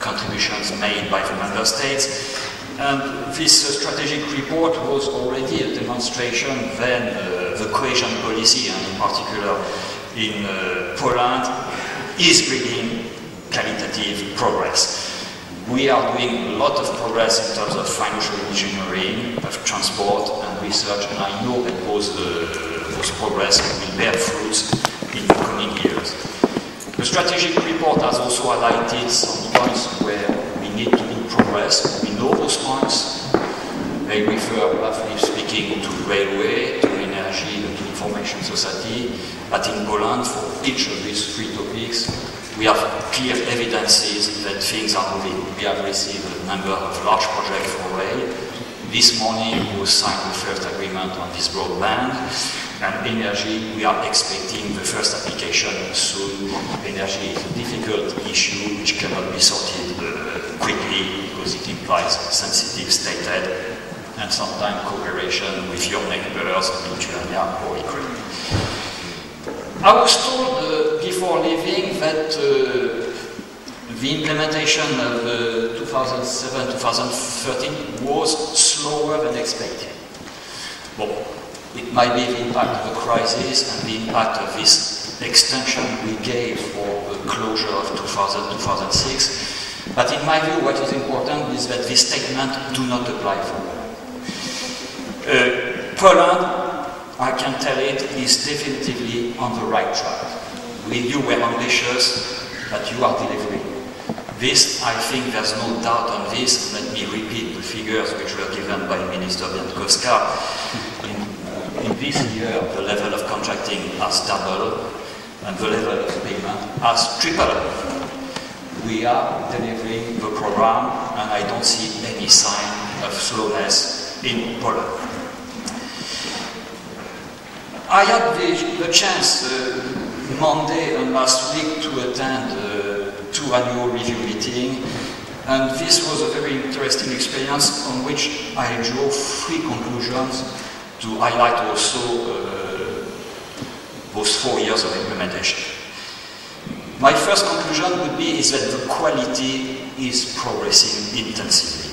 contributions made by the member states. And this strategic report was already a demonstration then the cohesion policy, and in particular in Poland, is bringing qualitative progress. We are doing a lot of progress in terms of financial engineering, of transport and research, and I know that those progress will bear fruits in the coming years. The strategic report has also highlighted some points where we need to do progress. We know those points. They refer, roughly speaking, to railway, to energy, to information society. But in Poland, for each of these three topics, we have clear evidences that things are moving. We have received a number of large projects for rail. This morning we signed the first agreement on this broadband. And energy, we are expecting the first application soon. Energy is a difficult issue which cannot be sorted quickly because it implies sensitive state aid and sometimes cooperation with your neighbors, Lithuania or Ukraine. I was told before leaving that the implementation of 2007-2013 was slower than expected. Well, it might be the impact of the crisis and the impact of this extension we gave for the closure of 2000-2006. But in my view, what is important is that this statement do not apply for Poland. Poland, I can tell it, is definitively on the right track. You were ambitious, but you are delivering. This, I think there's no doubt on this. Let me repeat the figures which were given by Minister Biankowska. In this year, the level of contracting has doubled, and the level of payment has tripled. We are delivering the program, and I don't see any sign of slowness in Poland. I had the chance Monday and last week to attend two annual review meetings, and this was a very interesting experience on which I drew three conclusions to highlight also those 4 years of implementation. My first conclusion would be is that the quality is progressing intensively.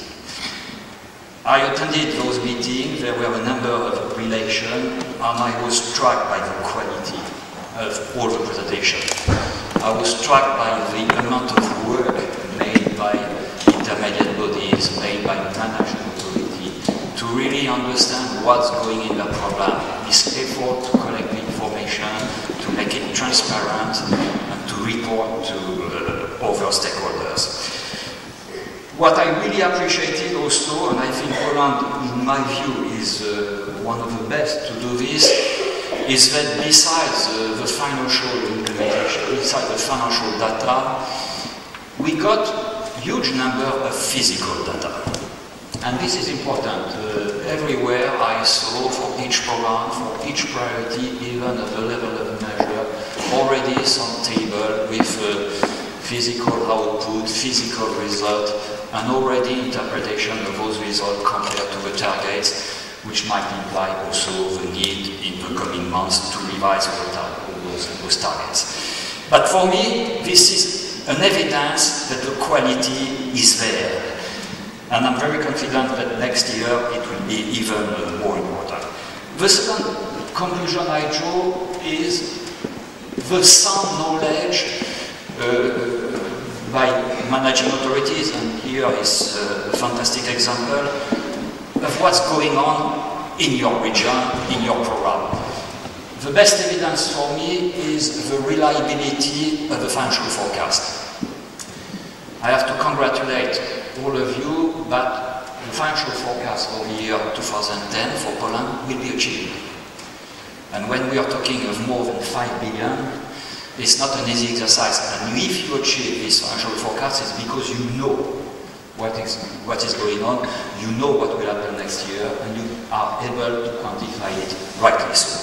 I attended those meetings, there were a number of relations, and I was struck by the quality of all the presentations. I was struck by the amount of work made by intermediate bodies, made by management authority, to really understand what's going in the program, this effort to collect the information, to make it transparent, and to report to other stakeholders. What I really appreciated also, and I think Poland, in my view, is one of the best to do this, is that besides the financial implementation, besides the financial data, we got a huge number of physical data. And this is important. Everywhere I saw for each program, for each priority, even at the level of measure, already some table with physical output, physical result, and already interpretation of those results compared to the targets, which might imply also the need in the coming months to revise those targets. But for me, this is an evidence that the quality is there. And I'm very confident that next year it will be even more important. The second conclusion I draw is the sound knowledge by managing authorities, and here is a fantastic example of what's going on in your region, in your program. The best evidence for me is the reliability of the financial forecast. I have to congratulate all of you, but the financial forecast for the year 2010 for Poland will be achieved. And when we are talking of more than 5 billion, it's not an easy exercise. And if you achieve this financial forecast, it's because you know what is going on, you know what will happen next year, and you are able to quantify it rightly so.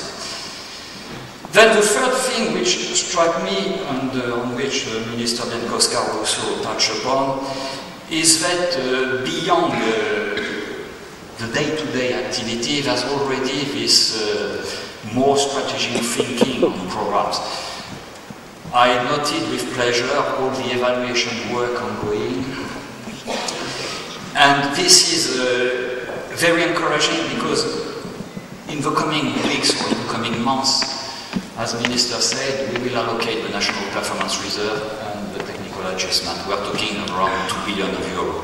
Then the third thing which struck me, and on which Minister Biankowska also touched upon, is that beyond the day-to-day activity, there's already this more strategic thinking on programs. I noted with pleasure all the evaluation work ongoing. And this is very encouraging because in the coming weeks or in the coming months, as the Minister said, we will allocate the National Performance Reserve and the technical adjustment. We are talking around 2 billion euro,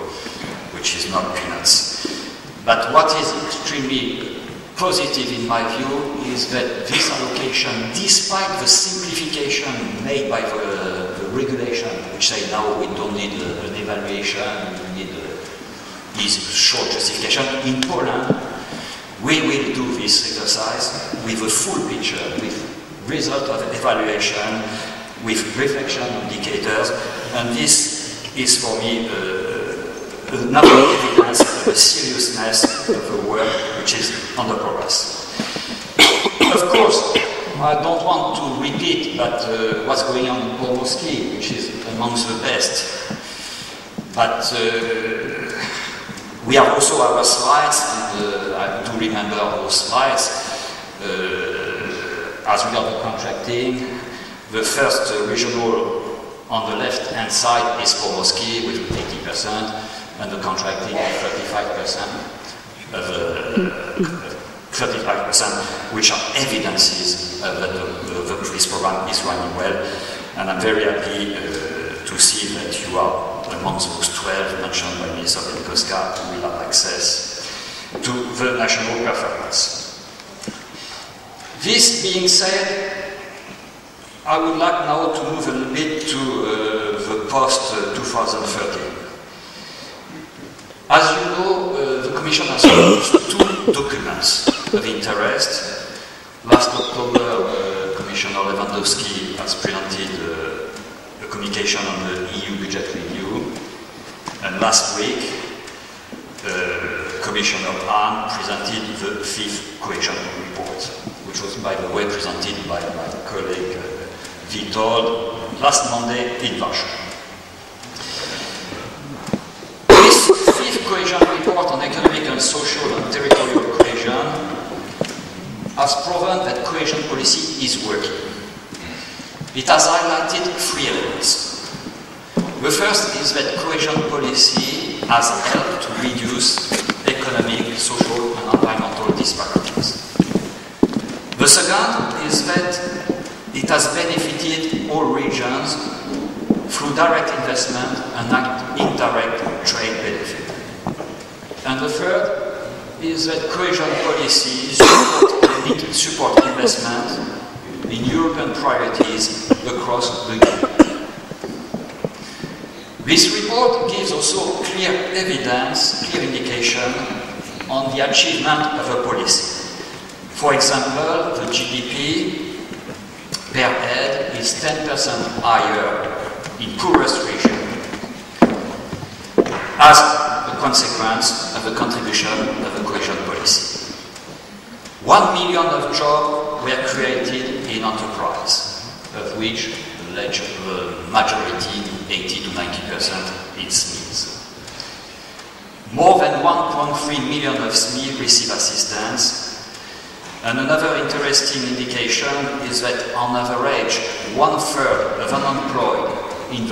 which is not peanuts. But what is extremely positive in my view is that this allocation, despite the simplification made by the regulation, which say now we don't need an evaluation, we need this short justification, in Poland we will do this exercise with a full picture, with result of evaluation, with reflection indicators, and this is for me another evidence of the seriousness of the work which is under progress. Of course, I don't want to repeat what's going on in pomorskim, which is amongst the best. But we have also our slides, and I do remember those slides. As regards the contracting, the first regional on the left-hand side is pomorskim with 80%, and the contracting 35%, which are evidences that this program is running well. And I'm very happy to see that you are amongst those 12 mentioned by Minister Bieńkowska who will have access to the national performance. This being said, I would like now to move a little bit to the post-2013. As you know, the Commission has produced two documents of interest. Last October, Commissioner Lewandowski has presented a communication on the EU budget review, and last week, Commissioner Hahn presented the fifth cohesion report, which was, by the way, presented by my colleague Witold last Monday in Warsaw. Cohesion report on economic and social and territorial cohesion has proven that cohesion policy is working. It has highlighted three elements. The first is that cohesion policy has helped to reduce economic, social and environmental disparities. The second is that it has benefited all regions through direct investment and indirect trade benefit. And the third is that cohesion policies support investment in European priorities across the EU. This report gives also clear evidence, clear indication on the achievement of a policy. For example, the GDP per head is 10% higher in poorest region as a consequence of the contribution of the cohesion policy. 1 million of jobs were created in enterprise, of which the majority, 80 to 90%, is SMEs. More than 1.3 million of SMEs receive assistance, and another interesting indication is that on average, 1/3 of unemployed in the